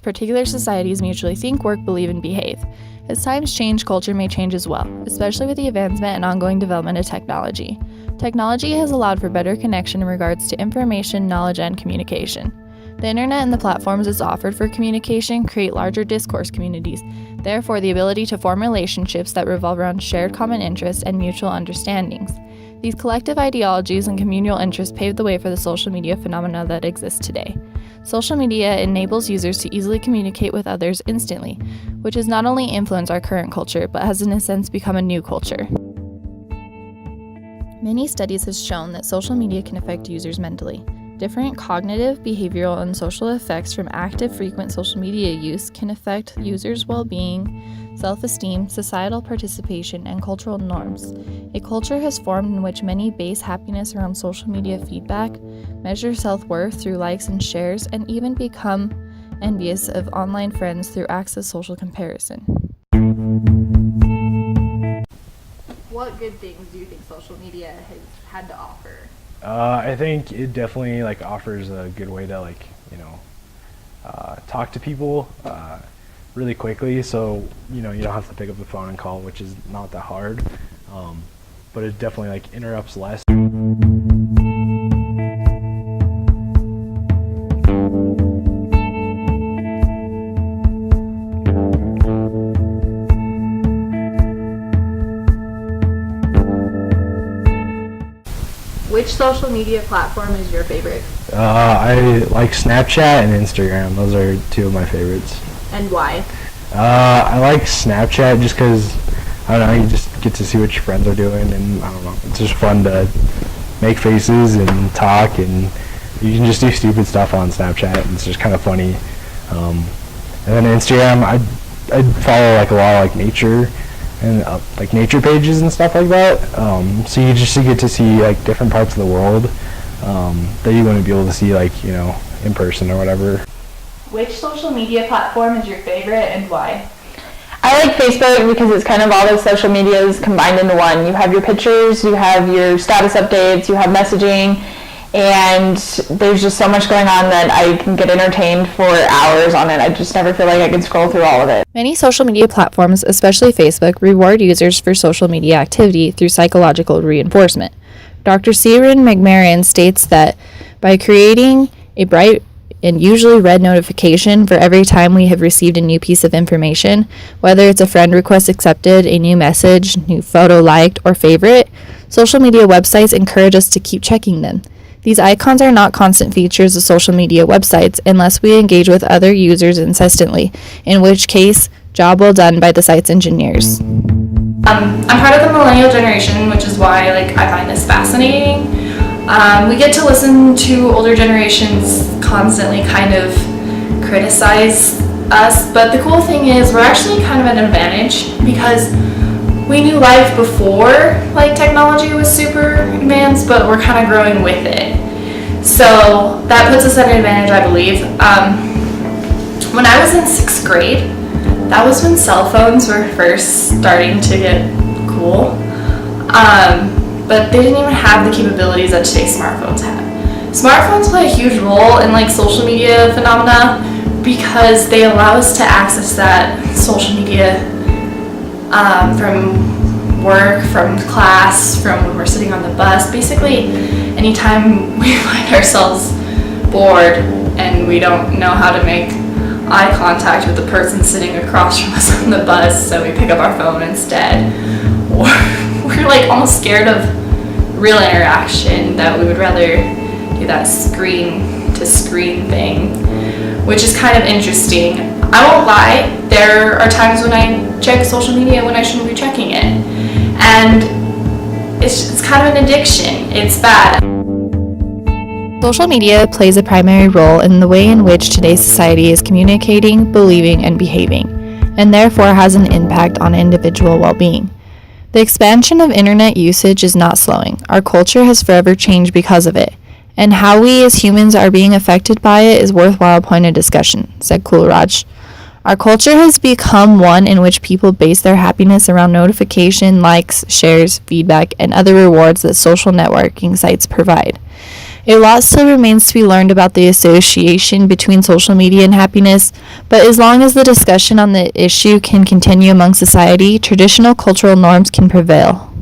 particular societies mutually think, work, believe, and behave. As times change, culture may change as well, especially with the advancement and ongoing development of technology. Technology has allowed for better connection in regards to information, knowledge, and communication. The internet and the platforms it's offered for communication create larger discourse communities, therefore the ability to form relationships that revolve around shared common interests and mutual understandings. These collective ideologies and communal interests paved the way for the social media phenomena that exists today. Social media enables users to easily communicate with others instantly, which has not only influenced our current culture, but has in a sense become a new culture. Many studies have shown that social media can affect users mentally. Different cognitive, behavioral, and social effects from active, frequent social media use can affect users' well-being, self-esteem, societal participation, and cultural norms. A culture has formed in which many base happiness around social media feedback, measure self-worth through likes and shares, and even become envious of online friends through acts of social comparison. What good things do you think social media has had to offer? I think it definitely offers a good way to talk to people really quickly. So you don't have to pick up the phone and call, which is not that hard. But it definitely interrupts less. Which social media platform is your favorite? I like Snapchat and Instagram. Those are two of my favorites. And why? I like Snapchat just because, I don't know, you just get to see what your friends are doing, and I don't know, it's just fun to make faces and talk, and you can just do stupid stuff on Snapchat, and it's just kind of funny. And then Instagram, I follow a lot of nature and nature pages and stuff like that. So you just get to see different parts of the world that you wouldn't be able to see in person or whatever. Which social media platform is your favorite and why? I like Facebook because it's kind of all those social medias combined into one. You have your pictures, you have your status updates, you have messaging, and there's just so much going on that I can get entertained for hours on it. I just never feel like I can scroll through all of it. Many social media platforms, especially Facebook, reward users for social media activity through psychological reinforcement. Dr. Siren McMahon states that by creating a bright and usually red notification for every time we have received a new piece of information, whether it's a friend request accepted, a new message, new photo liked, or favorite, social media websites encourage us to keep checking them. These icons are not constant features of social media websites unless we engage with other users incessantly, in which case, job well done by the site's engineers. I'm part of the millennial generation, which is why I find this fascinating. We get to listen to older generations constantly kind of criticize us, but the cool thing is we're actually kind of at an advantage because we knew life before technology was super advanced, but we're kind of growing with it. So that puts us at an advantage, I believe. When I was in 6th grade, that was when cell phones were first starting to get cool. But they didn't even have the capabilities that today's smartphones have. Smartphones play a huge role in social media phenomena because they allow us to access that social media from work, from class, from when we're sitting on the bus. Basically, anytime we find ourselves bored and we don't know how to make eye contact with the person sitting across from us on the bus, so we pick up our phone instead. Or we're almost scared of real interaction, that we would rather do that screen to screen thing, which is kind of interesting. I won't lie, there are times when I check social media when I shouldn't be checking it, and it's kind of an addiction. It's bad. Social media plays a primary role in the way in which today's society is communicating, believing, and behaving, and therefore has an impact on individual well-being. The expansion of internet usage is not slowing. Our culture has forever changed because of it, and how we as humans are being affected by it is worthwhile point of discussion, said Kulraj. Our culture has become one in which people base their happiness around notification, likes, shares, feedback, and other rewards that social networking sites provide. A lot still remains to be learned about the association between social media and happiness, but as long as the discussion on the issue can continue among society, traditional cultural norms can prevail.